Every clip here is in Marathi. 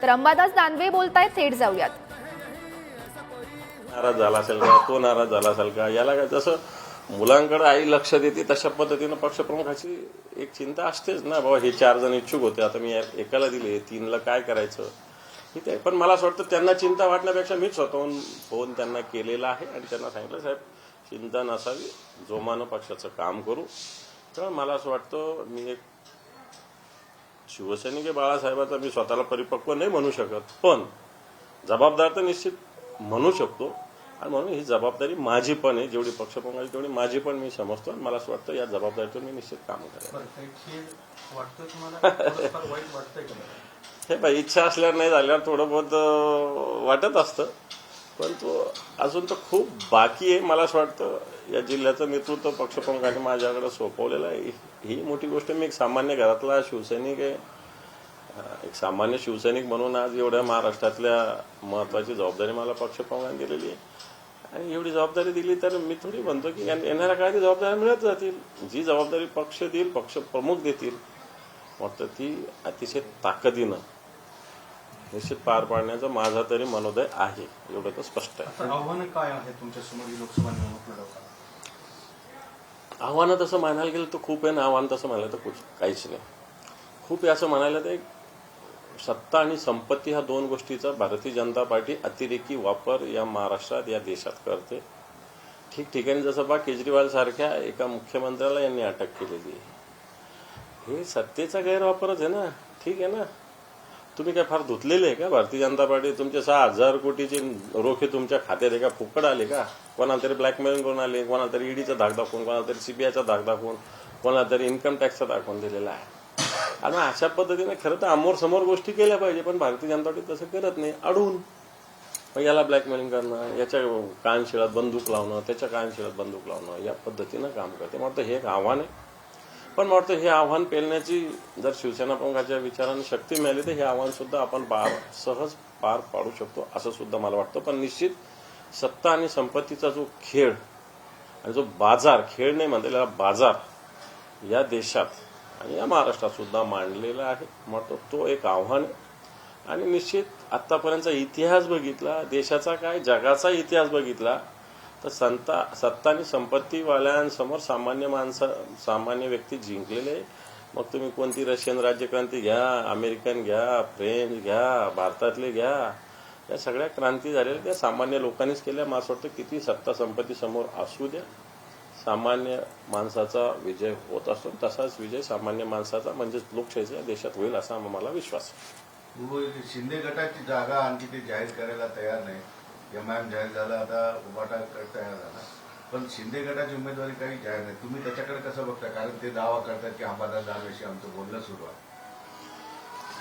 तर अंबादास दानवे बोलतायत, थेट जाऊयात. नाराज झाला असेल का, तो नाराज झाला असेल का, याला काय जसं मुलांकडे आई लक्ष देते तशा पद्धतीनं पक्षप्रमुखाची एक चिंता असतेच ना. बाबा हे 4 जण इच्छुक होते, आता मी एकाला दिले, 3ला काय करायचं ठीक आहे. पण मला असं वाटतं त्यांना चिंता वाटण्यापेक्षा मीच स्वतःहून फोन त्यांना केलेला आहे आणि त्यांना सांगितलं, साहेब चिंता नसावी, जोमानं पक्षाचं काम करू. तर मला असं वाटतं मी एक शिवसैनिक बाळासाहेबांचा मी स्वतःला परिपक्व नाही म्हणू शकत, पण जबाबदार तर निश्चित म्हणू शकतो. आणि म्हणून ही जबाबदारी माझी पण आहे, जेवढी पक्षप्रमुखाची तेवढी माझी पण मी समजतो. आणि मला असं वाटतं या जबाबदारीतून मी निश्चित काम करेन. हे बाई इच्छा असल्यावर नाही झाल्यावर थोडं बहुत वाटत असतं, पण तो अजून तर खूप बाकी आहे. मला असं वाटतं या जिल्ह्याचं नेतृत्व पक्षप्रमुखाने माझ्याकडे सोपवलेलं आहे. ही मोठी गोष्ट. मी एक सामान्य घरातला शिवसैनिक आहे, एक सामान्य शिवसैनिक म्हणून आज एवढ्या महाराष्ट्रातल्या महत्वाची जबाबदारी मला पक्षप्रमुखाने दिलेली आहे. आणि एवढी जबाबदारी दिली तर मी थोडी म्हणतो की येणाऱ्या काळात जबाबदारी मिळत जातील. जी जबाबदारी पक्ष देईल, पक्षप्रमुख देतील, मग ती अतिशय ताकदीनं निश्चित पार पाडण्याचा माझा तरी मनोदय आहे, एवढं तर स्पष्ट आहे. आव्हानं काय आहे तुमच्यासमोर लोकसभा निवडणूक लढवताना? आव्हानं तसं म्हणायला गेलं तर खूप आहे ना. आव्हान तसं म्हणायला तर काहीच नाही. खूप आहे असं म्हणायला तर सत्ता आणि संपत्ती ह्या 2 गोष्टीचा भारतीय जनता पार्टी अतिरेकी वापर या महाराष्ट्रात, या देशात करते. ठिकठिकाणी जसं बा केजरीवाल सारख्या एका मुख्यमंत्र्याला यांनी अटक केलेली आहे. हे सत्तेचा गैरवापरच आहे ना. ठीक आहे ना. तुम्ही काय फार धुतलेले आहे का भारतीय जनता पार्टी? तुमचे 6,000 कोटीचे रोखे तुमच्या खात्यात आहे का? फुकट आले का? कोणाला तरी ब्लॅकमेलिंग करून आले, कोणाला तरी ईडीचा धाक दाखवून, कोणाला तरी सीबीआयचा धाक दाखवून, कोणाला तरी इन्कम टॅक्सचा दाखवून दिलेला आहे. आणि अशा पद्धतीने खरं तर आमोर समोर गोष्टी केल्या पाहिजे, पण भारतीय जनता पार्टी तसं करत नाही. अडवून मग याला ब्लॅकमेलिंग करणं, याच्या कानशिळात बंदूक लावणं, त्याच्या कानशिळात बंदूक लावणं, या पद्धतीनं काम करते. मला वाटतं हे एक आव्हान आहे. पण मला वाटतं हे आव्हान पेलण्याची जर शिवसेना प्रमुखाच्या विचारांनी शक्ती मिळाली तर हे आव्हान सुद्धा आपण सहज पार पाडू शकतो असं सुद्धा मला वाटतं. पण निश्चित सत्ता आणि संपत्तीचा जो खेळ आणि जो बाजार, खेळ नाही म्हणता येईल, बाजार या देशात आणि या महाराष्ट्रात सुद्धा मांडलेला आहे. म्हणतो तो एक आव्हान आहे. आणि निश्चित आतापर्यंतचा इतिहास बघितला, देशाचा काय जगाचा इतिहास बघितला, तर सत्ता आणि संपत्तीवाल्यांसमोर सामान्य व्यक्ती जिंकलेले आहे. मग तुम्ही कोणती रशियन राज्यक्रांती घ्या, अमेरिकन घ्या, फ्रेंच घ्या, भारतातले घ्या, या सगळ्या क्रांती झालेल्या त्या सामान्य लोकांनीच केल्या. मला असं वाटतं किती सत्ता संपत्ती समोर असू द्या, सामान्य माणसाचा विजय होत असतो. तसाच विजय सामान्य माणसाचा म्हणजेच लोकशाहीच्या देशात होईल असा मला विश्वास आहे. शिंदे गटाची जागा आणखी ते जाहीर करायला तयार नाही. एमआयएम जाहीर झाला, आता उभाटा तयार झाला, पण शिंदे गटाची उमेदवारी काही जाहीर नाही. तुम्ही त्याच्याकडे कसं बघता? कारण ते दावा करतात की अंबादास दानवेशी आमचं बोलणं सुरू आहे.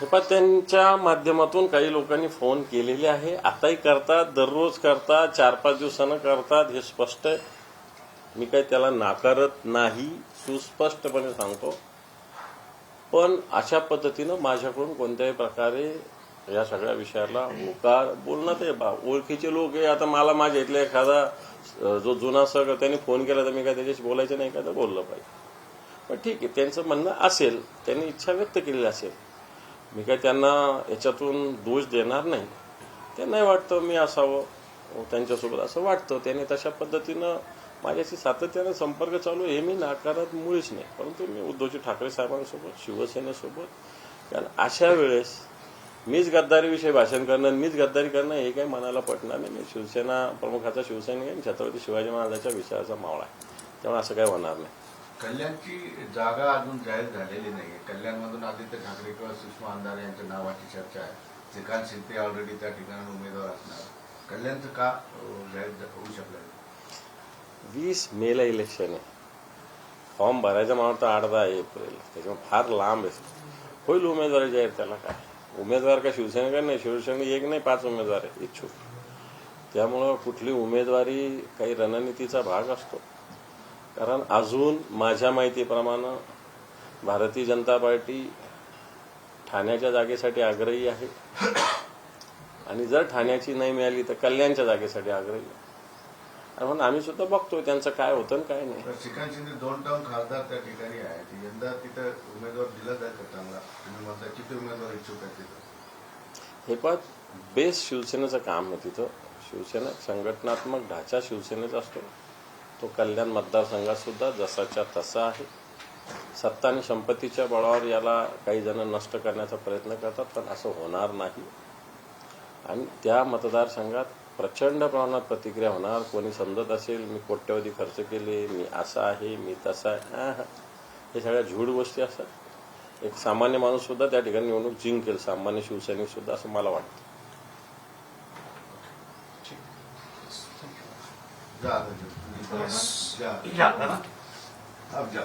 हे पण त्यांच्या माध्यमातून काही लोकांनी फोन केलेले आहे, आताही करतात, दररोज करतात, 4-5 दिवसानं करतात, हे स्पष्ट आहे. मी काही त्याला नाकारत नाही, सुस्पष्टपणे सांगतो. पण अशा पद्धतीनं माझ्याकडून कोणत्याही प्रकारे या सगळ्या विषयाला होकार बोलणं, ते ओळखीचे लोक आहे. आता मला माझ्या इथला एखादा जो जुना सगळं त्यांनी फोन केला तर मी काय त्याच्याशी बोलायचं नाही का, तर बोललं पाहिजे. पण ठीक आहे, त्यांचं म्हणणं असेल, त्यांनी इच्छा व्यक्त केलेली असेल, मी काय त्यांना याच्यातून दोष देणार नाही. त्यांनाही वाटतं मी असावं त्यांच्यासोबत असं वाटतं, त्यांनी तशा पद्धतीनं माझ्याशी सातत्यानं संपर्क चालू आहे, हे मी नाकारत मुळीच नाही. परंतु मी उद्धवजी ठाकरे साहेबांसोबत, शिवसेनेसोबत, कारण अशा वेळेस मीच गद्दारीविषयी भाषण करणं, मीच गद्दारी करणं हे काही मनाला पटणार नाही. मी शिवसेना प्रमुखाचा शिवसैनिक आहे, छत्रपती शिवाजी महाराजांच्या विचाराचा मावळा आहे, त्यामुळे असं काही होणार नाही. कल्याणची जागा अजून जाहीर झालेली नाहीये. कल्याणमधून आदित्य ठाकरे किंवा सुषमा अंधारे यांच्या नावाची चर्चा आहे. श्रीकांत शिंदे ऑलरेडी त्या ठिकाणी उमेदवार असणार. कल्याणचं का जाहीर होऊ शकलं? 20 मेला इलेक्शन आहे, फॉर्म भरायचं मला वाटतं 8-10 एप्रिल, त्याच्यामुळे फार लांब आहे. होईल उमेदवारी जाहीर. त्याला काय उमेदवार का शिवसेनेकडे नाही, शिवसेनेकडे 1 नाही 5 उमेदवार आहे इच्छुक. त्यामुळं कुठली उमेदवारी काही रणनीतीचा भाग असतो. कारण अजून माझ्या माहितीप्रमाणे भारतीय जनता पार्टी ठाण्याच्या जागेसाठी आग्रही आहे, आणि जर ठाण्याची नाही मिळाली तर कल्याणच्या जागेसाठी आग्रही आहे. म्हणून आम्ही सुद्धा बघतोय त्यांचं काय होतं आणि काय नाही. श्रीकांत शिंदे 2 टर्म खासदार त्या ठिकाणी आहेत, यंदा तिथं उमेदवार दिला जाईल का चांगला? तुम्ही म्हणता किती उमेदवार इच्छुक आहेत तिथं? हे पण बेस शिवसेनेचं काम आहे तिथं. शिवसेना संघटनात्मक ढाचा शिवसेनेचा असतो. तो कल्याण मतदारसंघात सुद्धा जसाच्या तसा आहे. सत्ता आणि संपत्तीच्या बळावर याला काही जण नष्ट करण्याचा प्रयत्न करतात, पण असं होणार नाही. आणि त्या मतदारसंघात प्रचंड प्रमाणात प्रतिक्रिया होणार. कोणी समजत असेल मी कोट्यवधी खर्च केले, मी असा आहे, मी तसा आहे, हे सगळ्या झूड गोष्टी असतात. एक सामान्य माणूस सुद्धा त्या ठिकाणी निवडणूक जिंकेल, सामान्य शिवसैनिक सुद्धा, असं मला वाटतं. जा आता जा. या, अब जा.